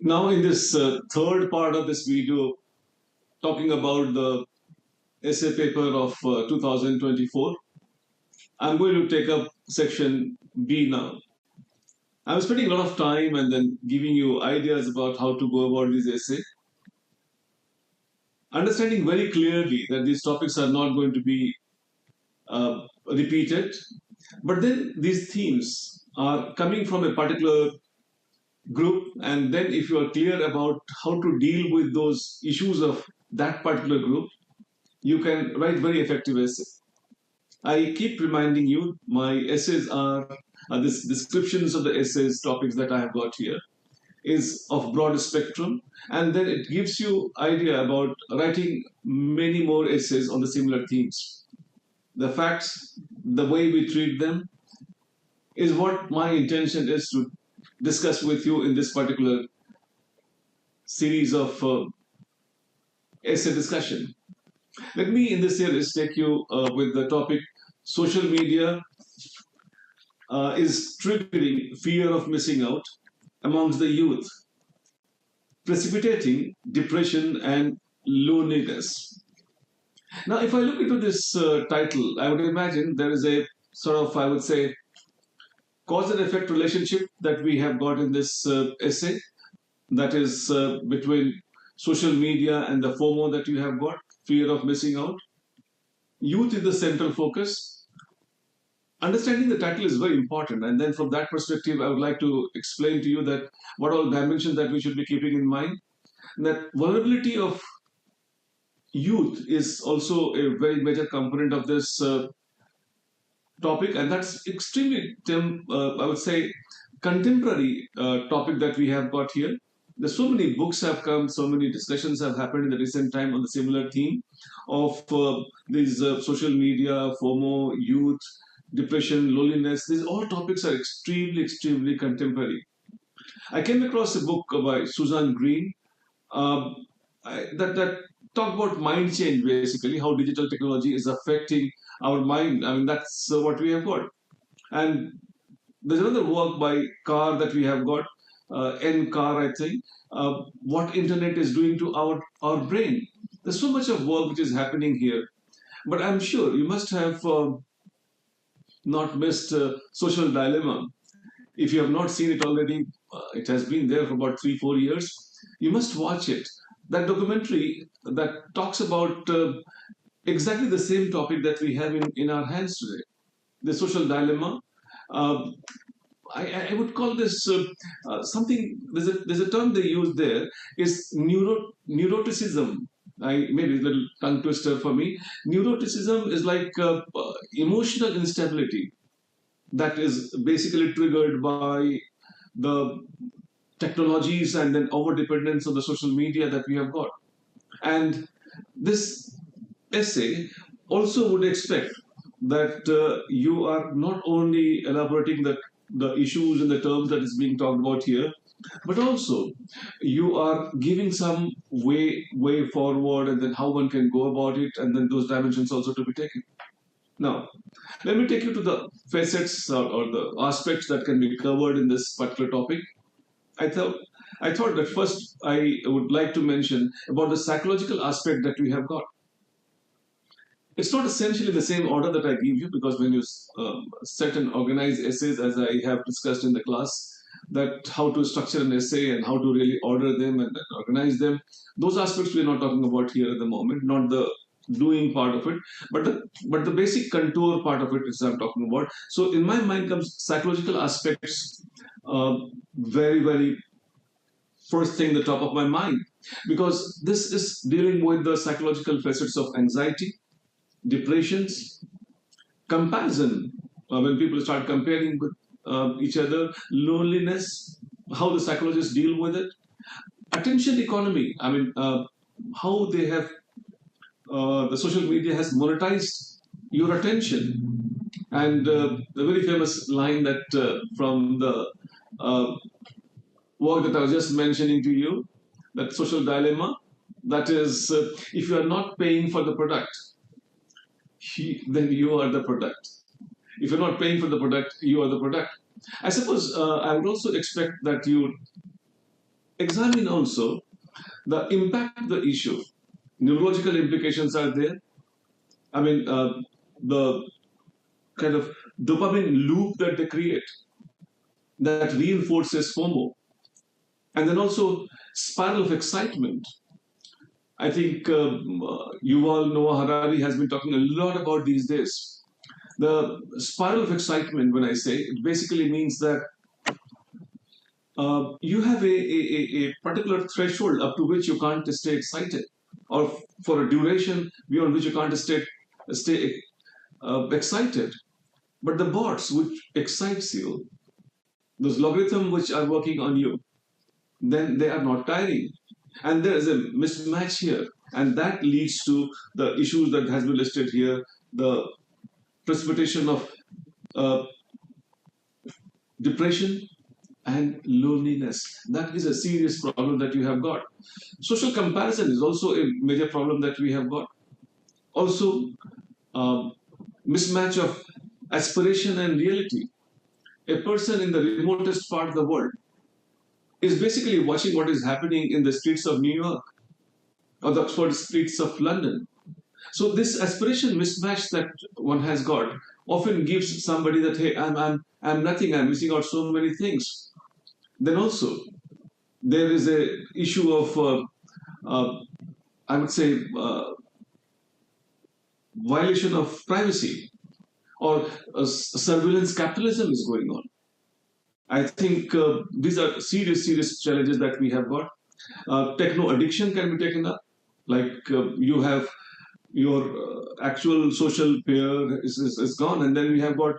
Now, in this third part of this video, talking about the essay paper of 2024, I'm going to take up section B now. I'm spending a lot of time and then giving you ideas about how to go about this essay, understanding very clearly that these topics are not going to be repeated, but then these themes are coming from a particular group, and then if you are clear about how to deal with those issues of that particular group, you can write very effective essays. I keep reminding you, my essays are this descriptions of the essays topics that I have got here is of broad spectrum, and then it gives you idea about writing many more essays on the similar themes. The facts, the way we treat them, is what my intention is to discuss with you in this particular series of essay discussion. Let me, in this series, take you with the topic social media is triggering fear of missing out amongst the youth, precipitating depression and loneliness. Now, if I look into this title, I would imagine there is a sort of, I would say, cause and effect relationship that we have got in this essay, that is between social media and the FOMO that you have got, fear of missing out. Youth is the central focus. Understanding the title is very important, and then from that perspective, I would like to explain to you that what all dimensions that we should be keeping in mind. That vulnerability of youth is also a very major component of this topic, and that's extremely, I would say, contemporary topic that we have got here. There's so many books have come, so many discussions have happened in the recent time on the similar theme of these social media, FOMO, youth, depression, loneliness. These all topics are extremely, extremely contemporary. I came across a book by Susan Green that talked about mind change, basically, how digital technology is affecting our mind. I mean, that's what we have got. And there's another work by Carr that we have got, N. Carr, I think, what internet is doing to our brain. There's so much of work which is happening here. But I'm sure you must have not missed Social Dilemma. If you have not seen it already, it has been there for about 3-4 years. You must watch it. That documentary that talks about exactly the same topic that we have in our hands today, the social dilemma. Uh, I would call this something. There's a term they use there is neuroticism. Maybe it's a little tongue twister for me. Neuroticism is like emotional instability that is basically triggered by the technologies and then over dependence on the social media that we have got. And this essay also would expect that you are not only elaborating the issues and the terms that is being talked about here, but also you are giving some way forward and then how one can go about it, and then those dimensions also to be taken. Now, let me take you to the facets or the aspects that can be covered in this particular topic. I thought I thought that first I would like to mention about the psychological aspect that we have got. It's not essentially the same order that I give you, because when you set and organize essays, as I have discussed in the class, that how to structure an essay and how to really order them and organize them, those aspects we're not talking about here at the moment, not the doing part of it, but the basic contour part of it is I'm talking about. So in my mind comes psychological aspects, very first thing the top of my mind, because this is dealing with the psychological facets of anxiety, depressions, comparison, when people start comparing with each other, loneliness, how the psychologists deal with it, attention economy. I mean, how they have the social media has monetized your attention, and the very famous line that from the work that I was just mentioning to you, that social dilemma, that is, if you are not paying for the product, then you are the product. If you're not paying for the product, you are the product. I suppose I would also expect that you examine also the impact of the issue. Neurological implications are there. I mean, the kind of dopamine loop that they create that reinforces FOMO. And then also spiral of excitement. I think Yuval Noah Harari has been talking a lot about these days. The spiral of excitement, when I say, it basically means that you have a particular threshold up to which you can't stay excited, or for a duration beyond which you can't stay excited. But the bots which excites you, those logarithms which are working on you, then they are not tiring. And there is a mismatch here. And that leads to the issues that has been listed here, the precipitation of uh, depression and loneliness. That is a serious problem that you have got. Social comparison is also a major problem that we have got. Also, um, mismatch of aspiration and reality. A person in the remotest part of the world is basically watching what is happening in the streets of New York or the Oxford streets of London. So this aspiration mismatch that one has got often gives somebody that, hey, I'm nothing, I'm missing out so many things. Then also there is a issue of I would say violation of privacy, or surveillance capitalism is going on. I think these are serious challenges that we have got. Techno addiction can be taken up. Like you have your actual social peer is gone, and then we have got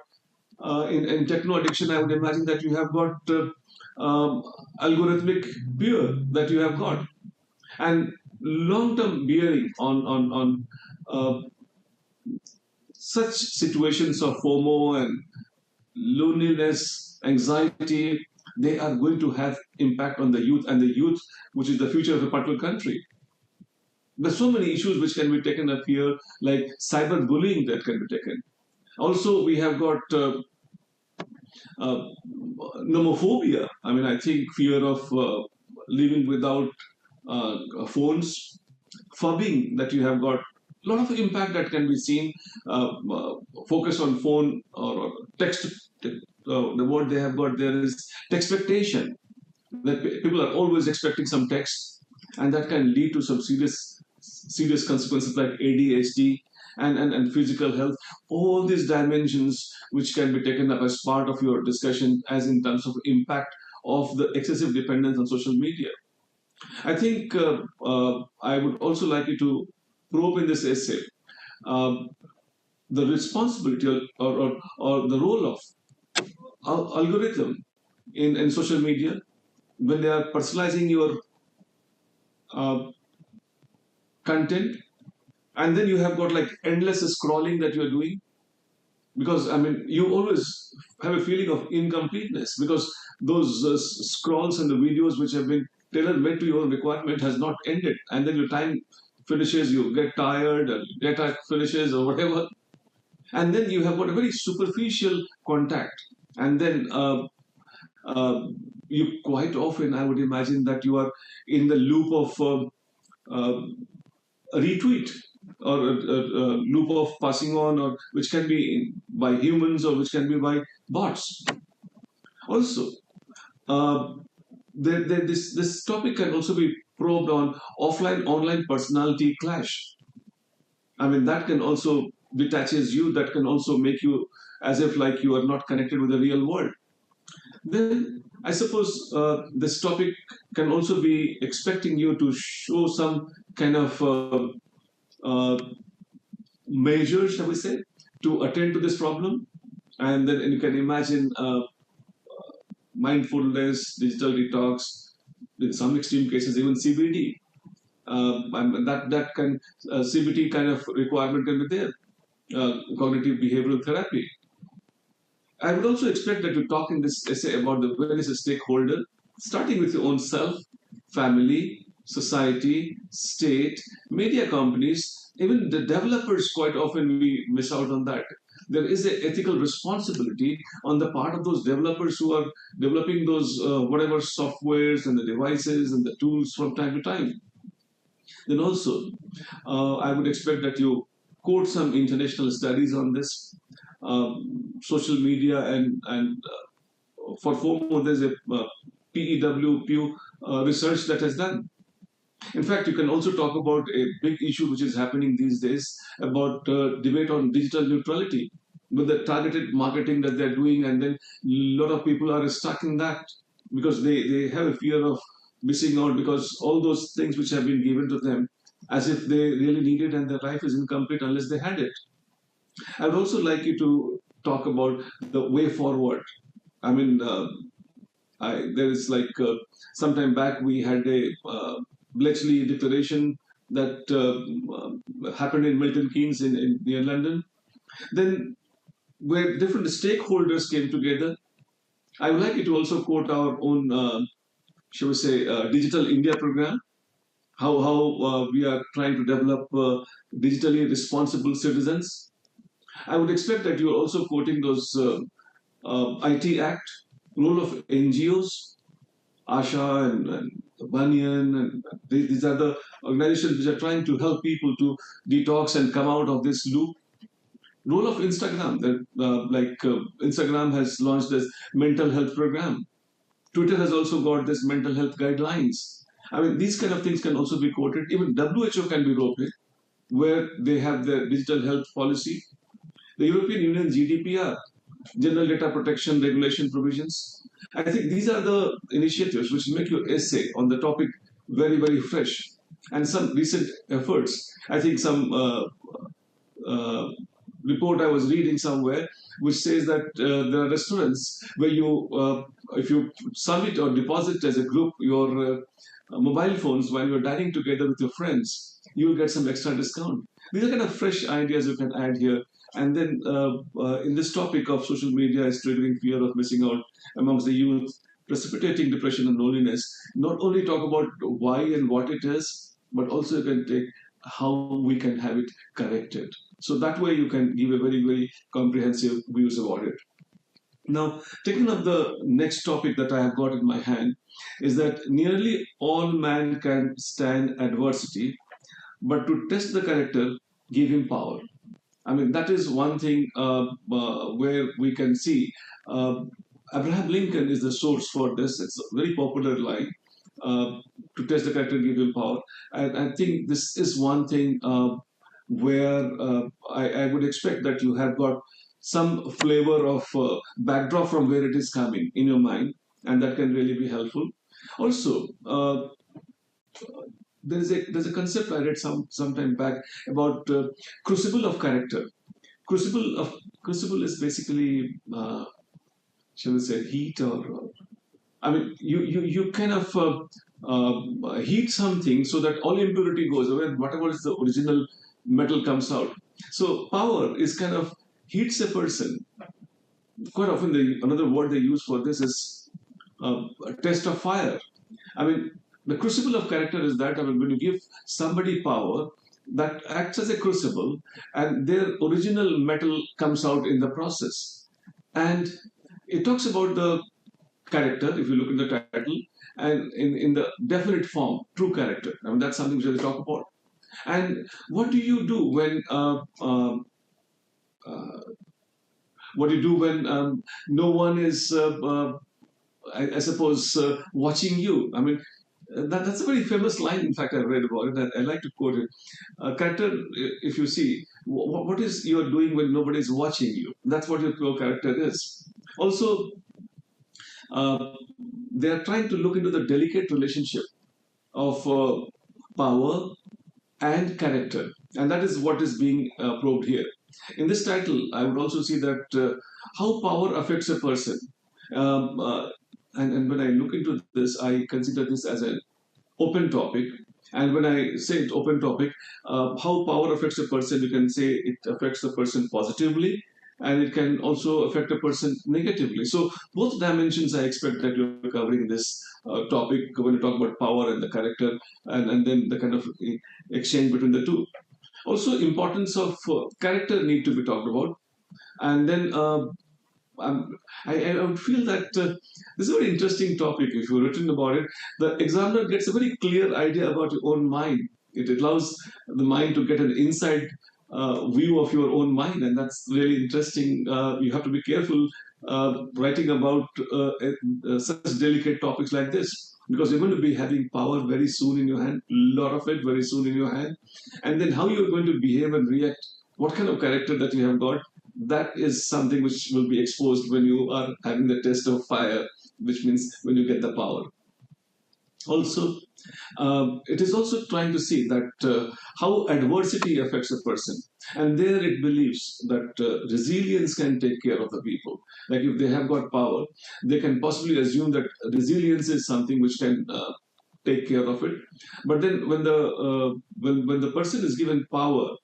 in techno addiction. I would imagine that you have got algorithmic peer that you have got, and long-term bearing on such situations of FOMO and loneliness, anxiety, they are going to have impact on the youth, and the youth, which is the future of a particular country. There's so many issues which can be taken up here, like cyberbullying that can be taken. Also, we have got nomophobia. I mean, I think fear of living without phones, phubbing that you have got. A lot of impact that can be seen. Focus on phone or text. The word they have got there is textpectation. That people are always expecting some text, and that can lead to some serious consequences like ADHD and physical health. All these dimensions which can be taken up as part of your discussion, as in terms of impact of the excessive dependence on social media. I think I would also like you to probe in this essay um, the responsibility or the role of algorithm in social media when they are personalizing your uh, content, and then you have got like endless scrolling that you are doing, because I mean you always have a feeling of incompleteness because those scrolls and the videos which have been tailor made to your requirement has not ended, and then your time finishes, you get tired, and data finishes or whatever, and then you have got a very superficial contact, and then uh, you quite often, I would imagine that you are in the loop of uh, a retweet or a loop of passing on, or which can be by humans or which can be by bots. Also, uh, this topic can also be probed on offline online personality clash. I mean, that can also detaches you, that can also make you as if like you are not connected with the real world. Then I suppose this topic can also be expecting you to show some kind of uh, measures, shall we say, to attend to this problem. And then you can imagine mindfulness, digital detox, in some extreme cases, even CBD. And that can CBT kind of requirement can be there. Cognitive behavioral therapy. I would also expect that you talk in this essay about the various stakeholders, starting with your own self, family, society, state, media companies, even the developers. Quite often we miss out on that. there is an ethical responsibility on the part of those developers who are developing those whatever softwares and the devices and the tools from time to time. Then also, I would expect that you quote some international studies on this. Social media and for FOMO, there's a Pew research that has done. In fact, you can also talk about a big issue which is happening these days about debate on digital neutrality with the targeted marketing that they're doing, and then a lot of people are stuck in that because they have a fear of missing out because all those things which have been given to them as if they really need it and their life is incomplete unless they had it. I would also like you to talk about the way forward. I mean, there is like sometime back we had a Bletchley declaration that happened in Milton Keynes in near London. Then where different stakeholders came together. I would like you to also quote our own, shall we say, Digital India program, how we are trying to develop digitally responsible citizens. I would expect that you are also quoting those IT Act, role of NGOs, ASHA and Banyan, and these are the organizations which are trying to help people to detox and come out of this loop. Role of Instagram, Instagram has launched this mental health program. Twitter has also got this mental health guidelines. I mean, these kind of things can also be quoted. Even WHO can be roped in, where they have their digital health policy. The European Union GDPR, General Data Protection Regulation provisions. I think these are the initiatives which make your essay on the topic very, very fresh. And some recent efforts. I think some report I was reading somewhere which says that there are restaurants where if you submit or deposit as a group your mobile phones while you're dining together with your friends, you will get some extra discount. These are kind of fresh ideas you can add here. And then in this topic of social media is triggering fear of missing out amongst the youth, precipitating depression and loneliness, not only talk about why and what it is, but also you can take how we can have it corrected. So that way you can give a very, very comprehensive views about it. Now, taking up the next topic that I have got in my hand is that nearly all man can stand adversity, but to test the character, give him power. I mean, that is one thing where we can see Abraham Lincoln is the source for this. It's a very popular line. To test the character, give him power. And I think this is one thing where I would expect that you have got some flavor of backdrop from where it is coming in your mind, and that can really be helpful. Also, there's a concept I read some time back about crucible of character. Crucible is basically shall we say heat or I mean you kind of heat something so that all impurity goes away and whatever is the original metal comes out. So power is kind of heats a person. Quite often another word they use for this is a test of fire. I mean, the crucible of character is that, I mean, when you give somebody power, that acts as a crucible, and their original metal comes out in the process. And it talks about the character, if you look in the title, and in the definite form, true character. I mean, that's something which they talk about. And what do you do when no one is, I suppose, watching you? I mean, that's a very famous line, in fact, I read about it. I like to quote it. Character, if you see, what is you're doing when nobody is watching you? That's what your character is. Also, they are trying to look into the delicate relationship of power and character. And that is what is being probed here. In this title, I would also see that how power affects a person. And when I look into this, I consider this as an open topic. And when I say it's open topic, how power affects a person, you can say it affects the person positively, and it can also affect a person negatively. So both dimensions I expect that you're covering this topic when you talk about power and the character, and then the kind of exchange between the two. Also, importance of character need to be talked about. And then I would feel that this is a very interesting topic. If you've written about it, the examiner gets a very clear idea about your own mind. It allows the mind to get an inside view of your own mind, and that's really interesting. You have to be careful writing about such delicate topics like this, because you're going to be having power very soon in your hand, a lot of it very soon in your hand, and then how you're going to behave and react, what kind of character that you have got, that is something which will be exposed when you are having the test of fire, which means when you get the power. Also, it is also trying to see that how adversity affects a person. And there it believes that resilience can take care of the people. Like if they have got power, they can possibly assume that resilience is something which can take care of it. But then when the person is given power,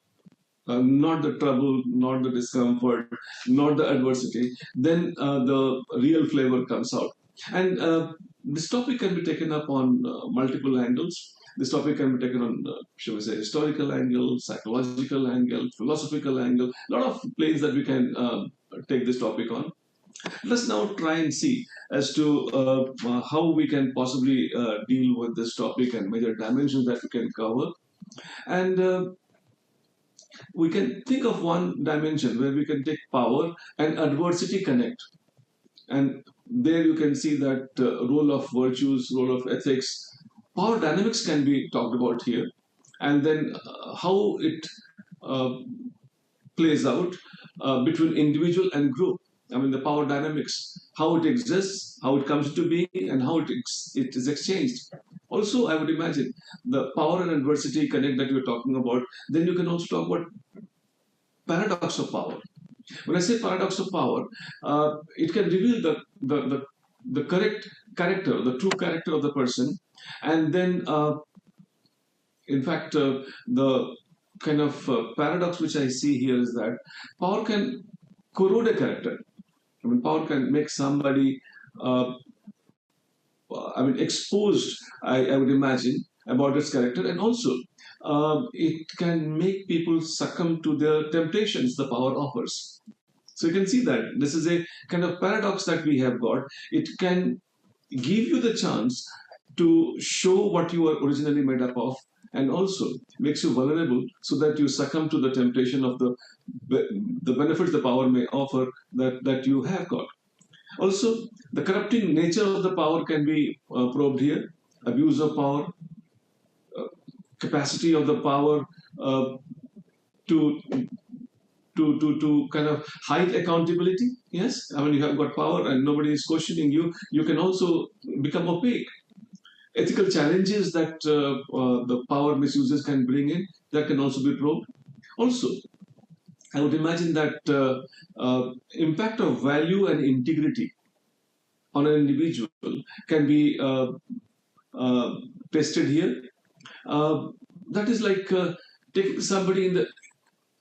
not the trouble, not the discomfort, not the adversity, then the real flavor comes out. And this topic can be taken up on multiple angles. This topic can be taken on, shall we say, historical angle, psychological angle, philosophical angle, a lot of planes that we can take this topic on. Let's now try and see as to how we can possibly deal with this topic and major dimensions that we can cover. And we can think of one dimension where we can take power and adversity connect. And there you can see that role of virtues, role of ethics, power dynamics can be talked about here. And then how it uh, plays out between individual and group. I mean, the power dynamics, how it exists, how it comes into being, and how it is exchanged. Also, I would imagine the power and adversity connect that you're talking about. Then you can also talk about paradox of power. When I say paradox of power, it can reveal the correct character, the true character of the person, and then, in fact, the kind of paradox which I see here is that power can corrode a character. I mean, power can make somebody, exposed, I would imagine, about its character, and also it can make people succumb to the temptations the power offers. So you can see that this is a kind of paradox that we have got. It can give you the chance to show what you are originally made up of, and also makes you vulnerable so that you succumb to the temptation of the benefits the power may offer that you have got. Also, the corrupting nature of the power can be probed here. Abuse of power, capacity of the power uh, to to kind of hide accountability. Yes, I mean, you have got power and nobody is questioning you. You can also become opaque. Ethical challenges that the power misuses can bring in, that can also be probed. Also, I would imagine that impact of value and integrity on an individual can be uh, tested here. Uh, that is like taking somebody in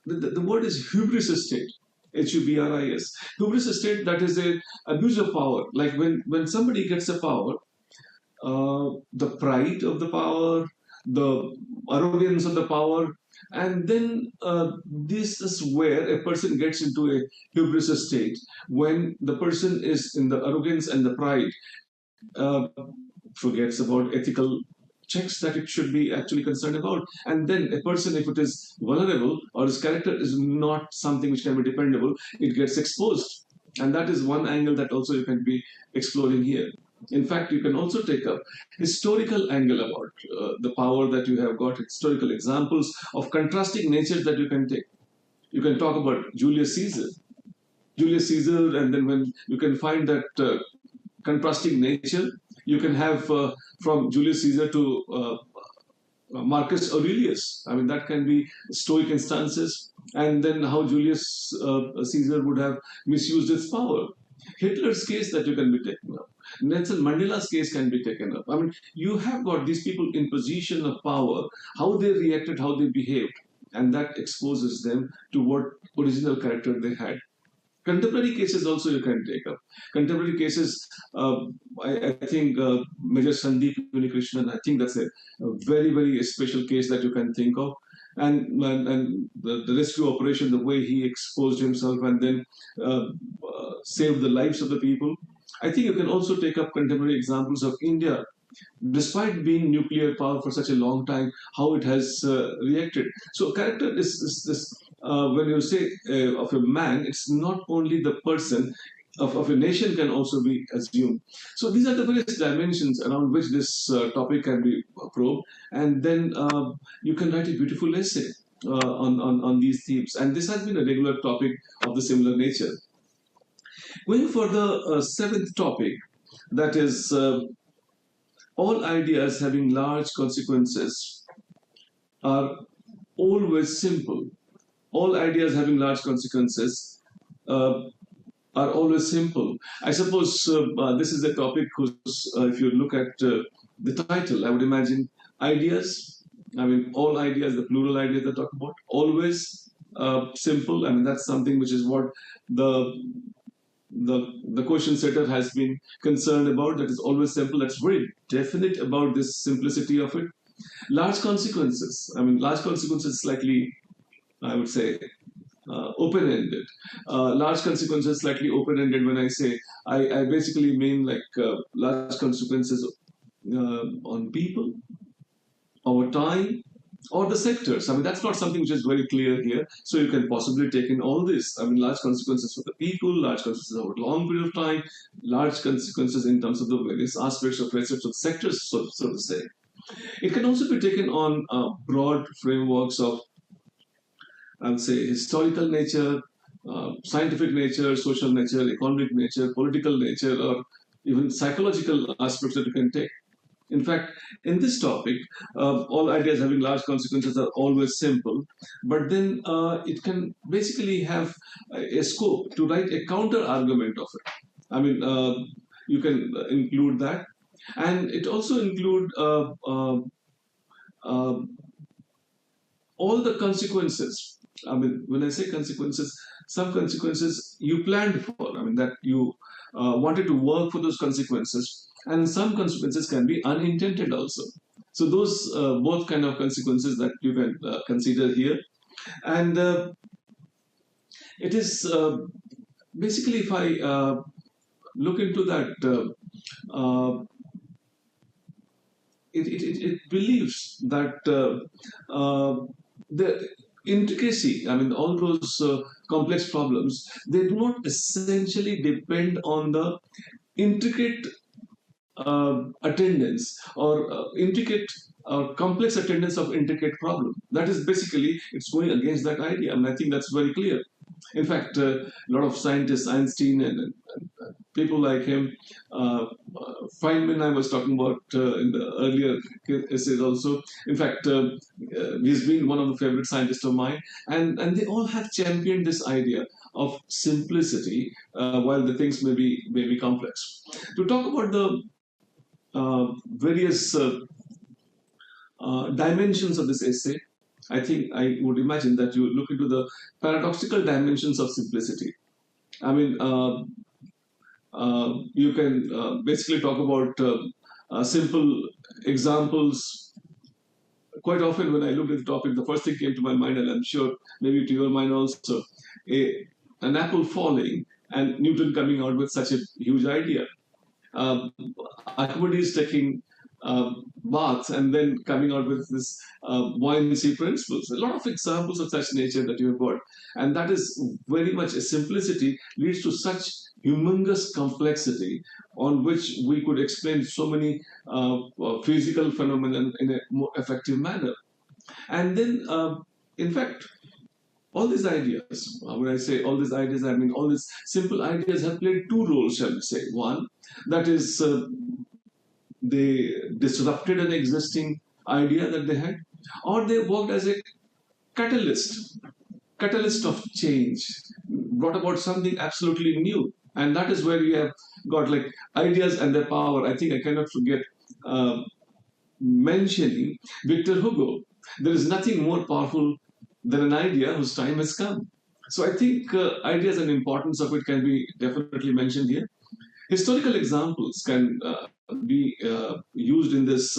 the word is hubris state, hubris, hubris state, that is a abuse of power. Like when somebody gets a power, the pride of the power, the arrogance of the power, and then this is where a person gets into a hubris state, when the person is in the arrogance and the pride, uh, forgets about ethical checks that it should be actually concerned about. And then a person, if it is vulnerable or his character is not something which can be dependable, it gets exposed. And that is one angle that also you can be exploring here. In fact, you can also take up historical angle about the power that you have got, historical examples of contrasting natures that you can take. You can talk about Julius Caesar. Julius Caesar, and then when you can find that contrasting nature, you can have from Julius Caesar to Marcus Aurelius. I mean, that can be Stoic instances, and then how Julius Caesar would have misused its power. Hitler's case that you can be taken up. Nelson Mandela's case can be taken up. I mean, you have got these people in position of power, how they reacted, how they behaved, and that exposes them to what original character they had. Contemporary cases also you can take up. Contemporary cases, I think Major Sandeep Unikrishnan, I think that's a very, very special case that you can think of. and the rescue operation, the way he exposed himself and then saved the lives of the people. I think you can also take up contemporary examples of India, despite being nuclear power for such a long time, how it has reacted. So character is this, when you say of a man, it's not only the person, of a nation can also be assumed. So these are the various dimensions around which this topic can be probed, and then you can write a beautiful essay on these themes. And this has been a regular topic of the similar nature. Going for the seventh topic, that is all ideas having large consequences are always simple. All ideas having large consequences uh, are always simple. I suppose this is a topic whose, if you look at the title, I would imagine ideas. I mean, all ideas, the plural ideas that talk about, always simple. I mean, that's something which is what the the question setter has been concerned about. That is always simple. That's very definite about this simplicity of it. Large consequences. I mean, large consequences slightly, I would say, open-ended. Large consequences slightly open-ended. When I say, I basically mean like large consequences on people, over time, or the sectors. I mean, that's not something which is very clear here. So you can possibly take in all this. I mean, large consequences for the people, large consequences over a long period of time, large consequences in terms of the various aspects of research of sectors, so to say. It can also be taken on broad frameworks of, I would say, historical nature, scientific nature, social nature, economic nature, political nature, or even psychological aspects that you can take. In fact, in this topic, all ideas having large consequences are always simple, but then it can basically have a scope to write a counter argument of it. I mean, you can include that, and it also include uh, all the consequences. I mean, when I say consequences, some consequences you planned for. I mean, that you wanted to work for those consequences, and some consequences can be unintended also. So those both kind of consequences that you can consider here, and it is basically, if I look into that, it believes that the intricacy, I mean, all those complex problems, they do not essentially depend on the intricate attendance or intricate complex attendance of intricate problem. That is basically, it's going against that idea. And I think that's very clear. In fact, a lot of scientists, Einstein and people like him, Feynman, I was talking about in the earlier essays also. In fact, he's been one of the favorite scientists of mine, and they all have championed this idea of simplicity while the things may be complex. To talk about the various dimensions of this essay, I think I would imagine that you look into the paradoxical dimensions of simplicity. I mean, you can basically talk about simple examples. Quite often, when I looked at the topic, the first thing came to my mind, and I'm sure maybe to your mind also, an apple falling and Newton coming out with such a huge idea. Uh, Archimedes taking baths and then coming out with this buoyancy principles. A lot of examples of such nature that you have got. And that is very much a simplicity leads to such humongous complexity on which we could explain so many physical phenomena in a more effective manner. And then, in fact, all these ideas, when I say all these ideas, I mean all these simple ideas have played two roles, shall we say. One, that is they disrupted an existing idea that they had, or they worked as a catalyst, catalyst of change, brought about something absolutely new. And that is where you have got like ideas and their power. I think I cannot forget mentioning Victor Hugo. There is nothing more powerful than an idea whose time has come. So I think ideas and importance of it can be definitely mentioned here. Historical examples can be used in this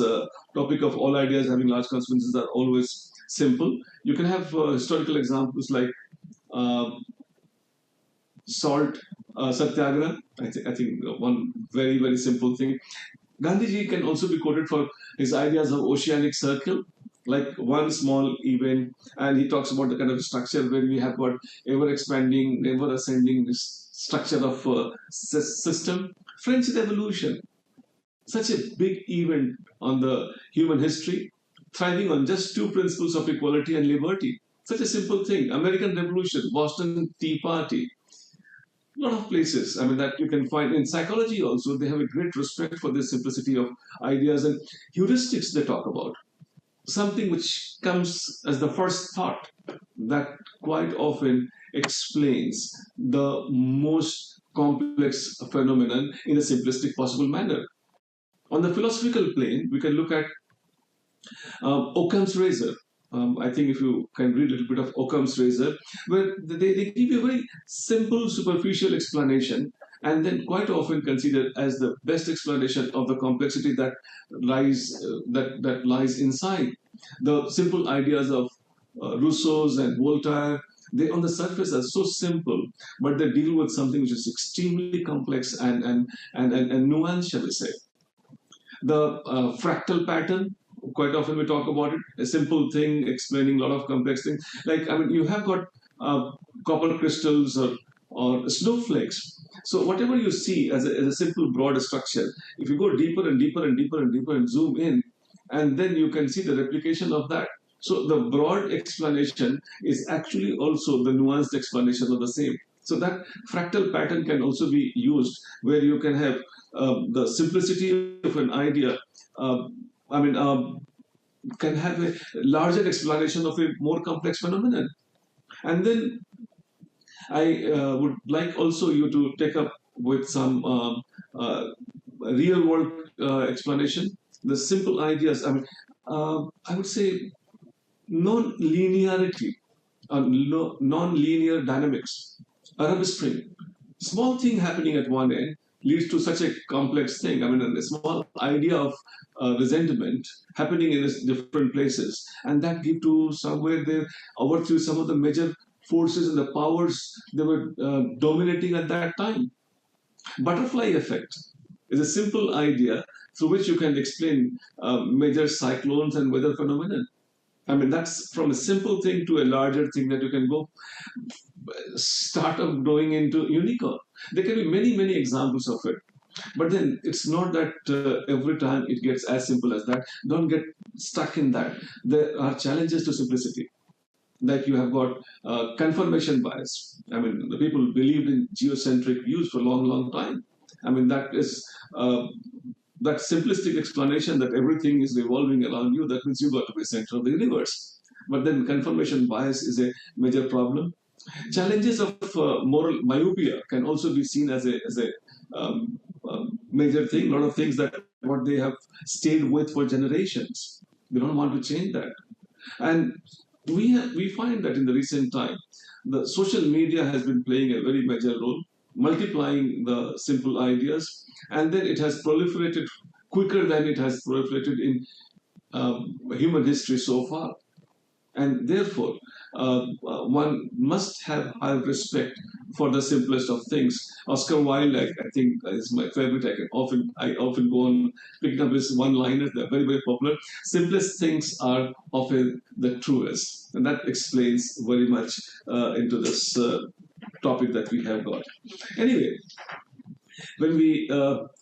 topic of all ideas having large consequences are always simple. You can have historical examples like uh, salt satyagraha. I think one very, very simple thing. Gandhiji can also be quoted for his ideas of oceanic circle, like one small event, and he talks about the kind of structure where we have got ever expanding, ever ascending structure of system. French Revolution, such a big event on the human history, thriving on just two principles of equality and liberty. Such a simple thing. American Revolution, Boston Tea Party, a lot of places. I mean, that you can find in psychology also. They have a great respect for the simplicity of ideas and heuristics they talk about. Something which comes as the first thought that quite often explains the most complex phenomenon in a simplistic possible manner. On the philosophical plane, we can look at Occam's razor. I think if you can read a little bit of Occam's razor, where they give you a very simple, superficial explanation, and then quite often considered as the best explanation of the complexity that lies inside. The simple ideas of Rousseau's and Voltaire, they on the surface are so simple, but they deal with something which is extremely complex and nuanced, shall we say. The fractal pattern, quite often we talk about it, a simple thing explaining a lot of complex things. Like, I mean, you have got copper crystals or snowflakes. So whatever you see as a simple broad structure, if you go deeper and deeper and deeper and deeper and zoom in, and then you can see the replication of that. So the broad explanation is actually also the nuanced explanation of the same. So that fractal pattern can also be used where you can have the simplicity of an idea. I mean, can have a larger explanation of a more complex phenomenon. And then I would like also you to take up with some real world explanation. The simple ideas. I mean, I would say non-linearity, non-linear dynamics. Arab Spring, small thing happening at one end leads to such a complex thing. I mean, a small idea of resentment happening in different places, and that give to somewhere they overthrew some of the major forces and the powers they were dominating at that time. Butterfly effect is a simple idea through which you can explain major cyclones and weather phenomena. I mean, that's from a simple thing to a larger thing that you can go start up growing into unicorn. There can be many, many examples of it. But then it's not that every time it gets as simple as that. Don't get stuck in that. There are challenges to simplicity. Like you have got confirmation bias. I mean, the people believed in geocentric views for a long, long time. I mean, that is that simplistic explanation that everything is revolving around you. That means you got to be center of the universe. But then confirmation bias is a major problem. Challenges of moral myopia can also be seen as a major thing. A lot of things that what they have stayed with for generations. They don't want to change that. And we find that in the recent time, the social media has been playing a very major role, multiplying the simple ideas, and then it has proliferated quicker than it has proliferated in human history so far. And therefore, one must have high respect for the simplest of things. Oscar Wilde, I think, is my favorite. I often go on picking up his one-liners. They're very, very popular. Simplest things are often the truest, and that explains very much into this topic that we have got. Anyway, when we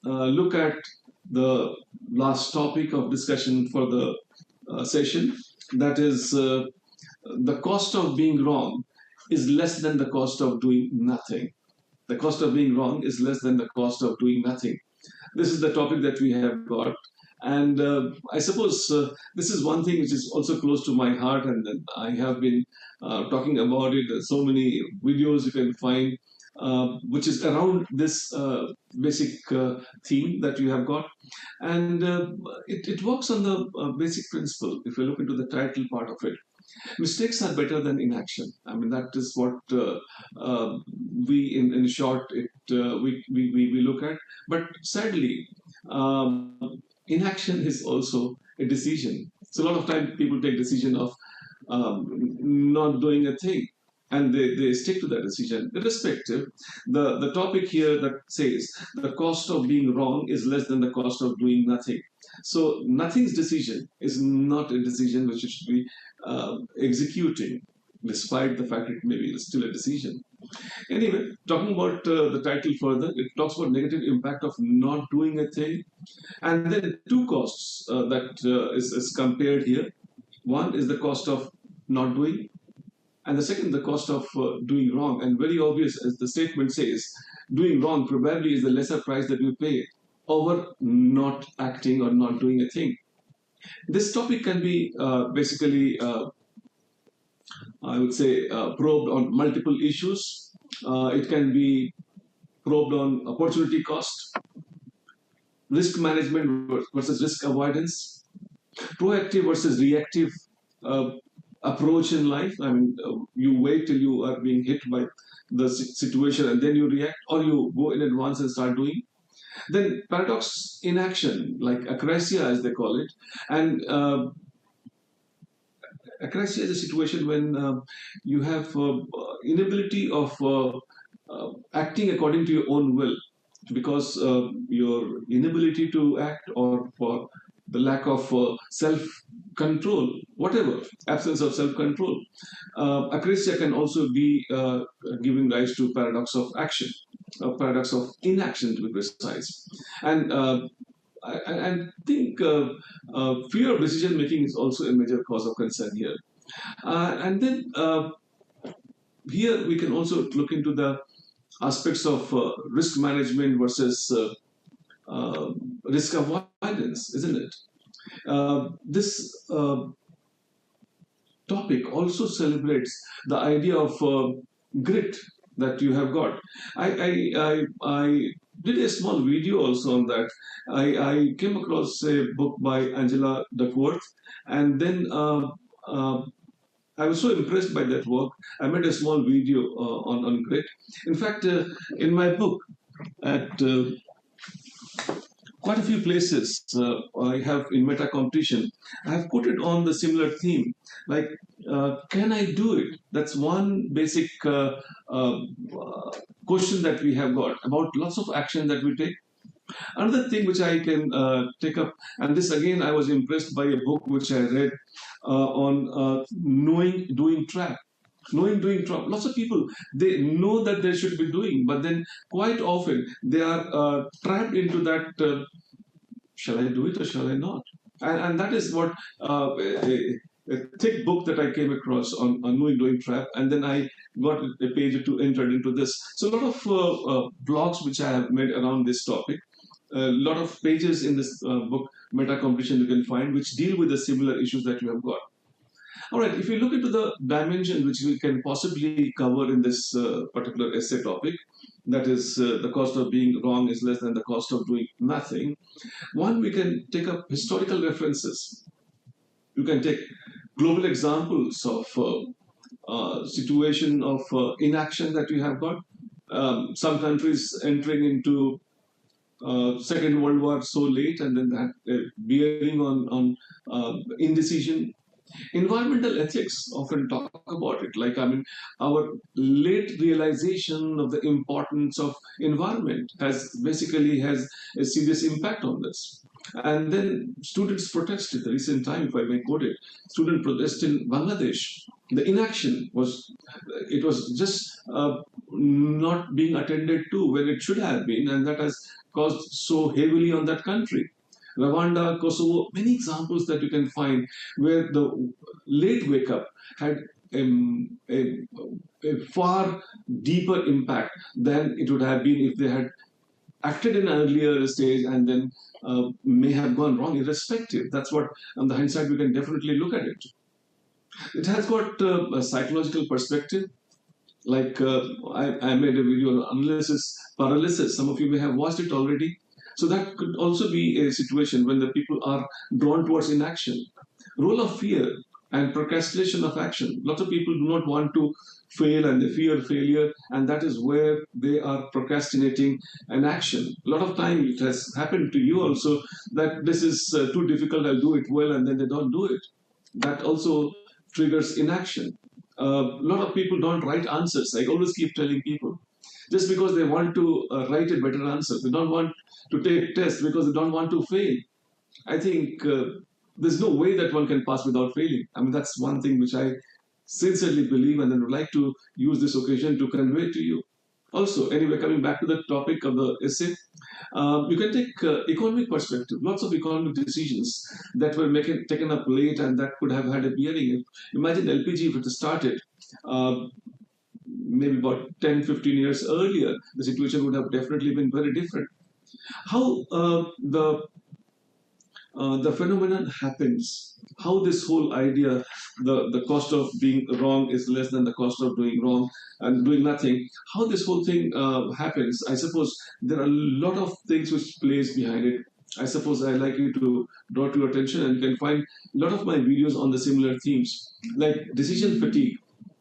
look at the last topic of discussion for the session, that is the cost of being wrong is less than the cost of doing nothing. The cost of being wrong is less than the cost of doing nothing. This is the topic that we have got. And I suppose this is one thing which is also close to my heart, and I have been talking about it. There's so many videos you can find, which is around this basic theme that you have got. And it works on the basic principle, if you look into the title part of it. Mistakes are better than inaction. I mean, that is what we, in short, we look at. But sadly, inaction is also a decision. So a lot of time people take decision of not doing a thing, and they stick to that decision irrespective. The topic here that says the cost of being wrong is less than the cost of doing nothing. So nothing's decision is not a decision which you should be executing, despite the fact it may be still a decision. Anyway, talking about the title further, it talks about negative impact of not doing a thing, and then two costs that is compared here. One is the cost of not doing, and the second, the cost of doing wrong. And very obvious, as the statement says, doing wrong probably is the lesser price that we pay over not acting or not doing a thing. This topic can be basically, I would say, probed on multiple issues. It can be probed on opportunity cost, risk management versus risk avoidance, proactive versus reactive uh, approach in life. I mean, you wait till you are being hit by the situation and then you react, or you go in advance and start doing. Then paradox in action, like acrasia as they call it. And acrasia is a situation when you have inability of acting according to your own will, because your inability to act, or for the lack of self control, whatever, absence of self control. Acrasia can also be giving rise to paradox of action, paradox of inaction to be precise. And I think fear of decision making is also a major cause of concern here. And then here we can also look into the aspects of risk management versus risk avoidance, isn't it? This topic also celebrates the idea of grit that you have got. I did a small video also on that. I came across a book by Angela Duckworth, and then I was so impressed by that work. I made a small video on grit. In fact, in my book, at quite a few places I have in meta competition, I have quoted on the similar theme, like, can I do it? That's one basic question that we have got about lots of action that we take. Another thing which I can take up, and this again, I was impressed by a book which I read on knowing doing trap. Knowing doing trap. Lots of people, they know that they should be doing, but then quite often they are trapped into that. Shall I do it or shall I not? And that is what a thick book that I came across on knowing doing trap, and then I got a page or two entered into this. So a lot of blogs which I have made around this topic, a lot of pages in this book, Meta Competition, you can find, which deal with the similar issues that you have got. All right, if you look into the dimension which we can possibly cover in this particular essay topic, that is the cost of being wrong is less than the cost of doing nothing. One, we can take up historical references. You can take global examples of situation of inaction that we have got. Some countries entering into Second World War so late, and then that bearing on indecision. Environmental ethics often talk about it, like, I mean, our late realization of the importance of environment has a serious impact on this. And then students protest in the recent time, if I may quote it, student protest in Bangladesh. The inaction was, it was just not being attended to when it should have been, and that has caused so heavily on that country. Rwanda, Kosovo, many examples that you can find where the late wake up had a far deeper impact than it would have been if they had acted in an earlier stage and then may have gone wrong irrespective. That's what, on the hindsight, we can definitely look at it. It has got a psychological perspective. Like I made a video on analysis paralysis. Some of you may have watched it already. So that could also be a situation when the people are drawn towards inaction. Role of fear and procrastination of action. Lots of people do not want to fail and they fear failure, and that is where they are procrastinating an action. A lot of time it has happened to you also that this is too difficult, I'll do it well, and then they don't do it. That also triggers inaction. A lot of people don't write answers. I always keep telling people, just because they want to write a better answer, they don't want to take tests because they don't want to fail. I think there's no way that one can pass without failing. I mean, that's one thing which I sincerely believe and then would like to use this occasion to convey to you. Also, anyway, coming back to the topic of the essay, you can take economic perspective. Lots of economic decisions that were taken up late and that could have had a bearing. Imagine LPG if it started maybe about 10, 15 years earlier, the situation would have definitely been very different. How the phenomenon happens, how this whole idea, the cost of being wrong is less than the cost of doing wrong and doing nothing, how this whole thing happens, I suppose there are a lot of things which plays behind it. I suppose I'd like you to draw to your attention, and you can find a lot of my videos on the similar themes, like decision fatigue.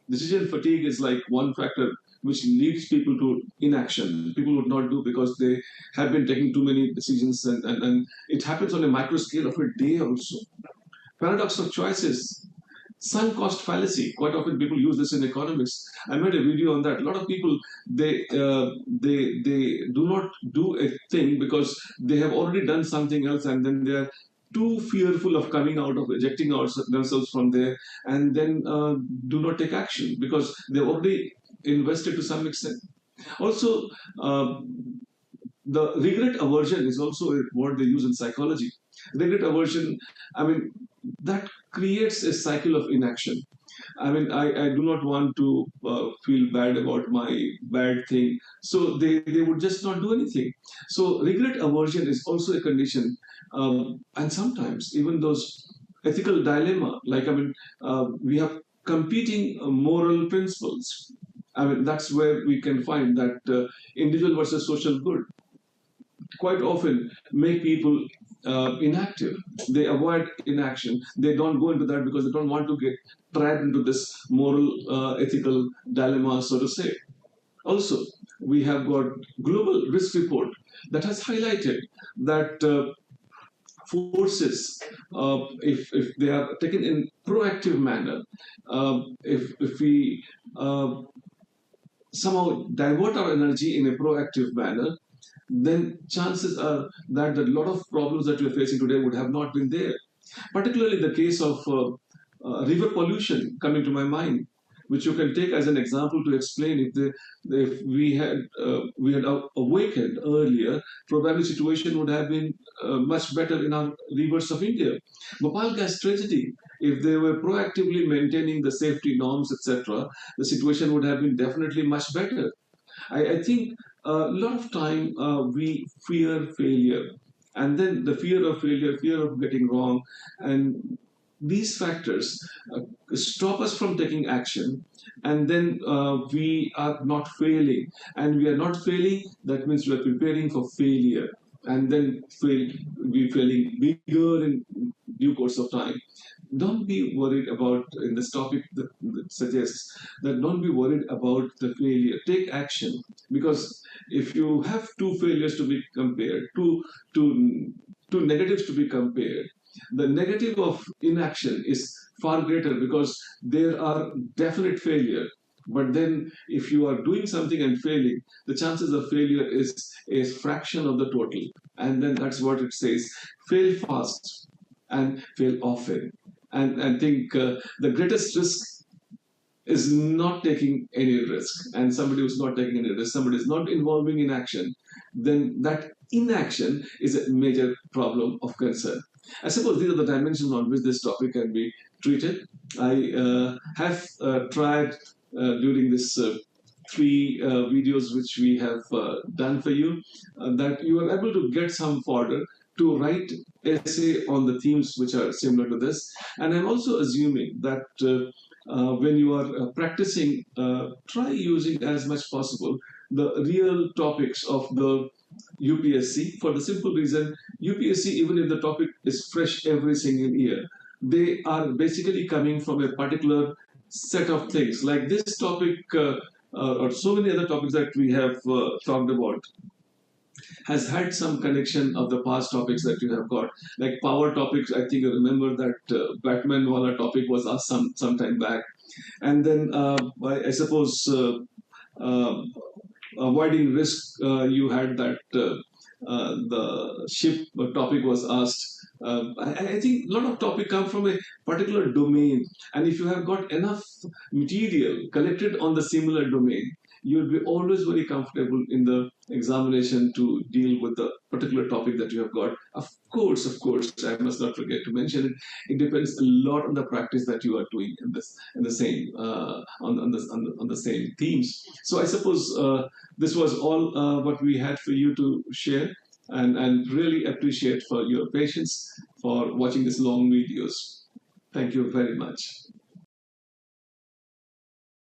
Decision fatigue is like one factor which leads people to inaction. People would not do because they have been taking too many decisions, and it happens on a micro scale of a day also. Paradox of choices, sunk cost fallacy. Quite often people use this in economics. I made a video on that. A lot of people, they do not do a thing because they have already done something else, and then they are too fearful of coming out of ejecting themselves from there, and then do not take action because they've already invested to some extent. Also, the regret aversion is also a word they use in psychology. Regret aversion, I mean, that creates a cycle of inaction. I mean, I do not want to feel bad about my bad thing. So they would just not do anything. So regret aversion is also a condition. And sometimes even those ethical dilemma, like, I mean, we have competing moral principles. I mean, that's where we can find that individual versus social good quite often make people inactive. They avoid inaction. They don't go into that because they don't want to get trapped into this moral, ethical dilemma, so to say. Also, we have got global risk report that has highlighted that forces, if they are taken in proactive manner, if we somehow divert our energy in a proactive manner, then chances are that a lot of problems that we are facing today would have not been there. Particularly the case of river pollution coming to my mind, which you can take as an example to explain if we had awakened earlier, probably situation would have been much better in our rivers of India. Bhopal gas tragedy, if they were proactively maintaining the safety norms, etc., the situation would have been definitely much better. I think a lot of time we fear failure, and then the fear of failure, fear of getting wrong, and these factors stop us from taking action, and then we are not failing, and we are not failing. That means we are preparing for failure, and then we failing bigger in due course of time. Don't be worried about, in this topic that suggests that don't be worried about the failure. Take action, because if you have two failures to be compared, two negatives to be compared, the negative of inaction is far greater because there are definite failure. But then if you are doing something and failing, the chances of failure is a fraction of the total. And then that's what it says: fail fast and fail often. And I think the greatest risk is not taking any risk. And somebody who's not taking any risk, somebody is not involving in action, then that inaction is a major problem of concern. I suppose these are the dimensions on which this topic can be treated. I have tried during this three videos which we have done for you, that you are able to get some fodder to write essay on the themes which are similar to this. And I'm also assuming that when you are practicing, try using as much possible the real topics of the UPSC, for the simple reason UPSC, even if the topic is fresh every single year, they are basically coming from a particular set of things. Like this topic or so many other topics that we have talked about, has had some connection of the past topics that you have got. Like power topics, I think you remember that Batman wala topic was asked some time back. And then I suppose uh, avoiding risk, you had that the ship topic was asked. I think a lot of topic come from a particular domain, and if you have got enough material collected on the similar domain, you'll be always very comfortable in the examination to deal with the particular topic that you have got. Of course, I must not forget to mention it. It depends a lot on the practice that you are doing in the same on the same themes. So I suppose this was all what we had for you to share, and really appreciate for your patience for watching these long videos. Thank you very much.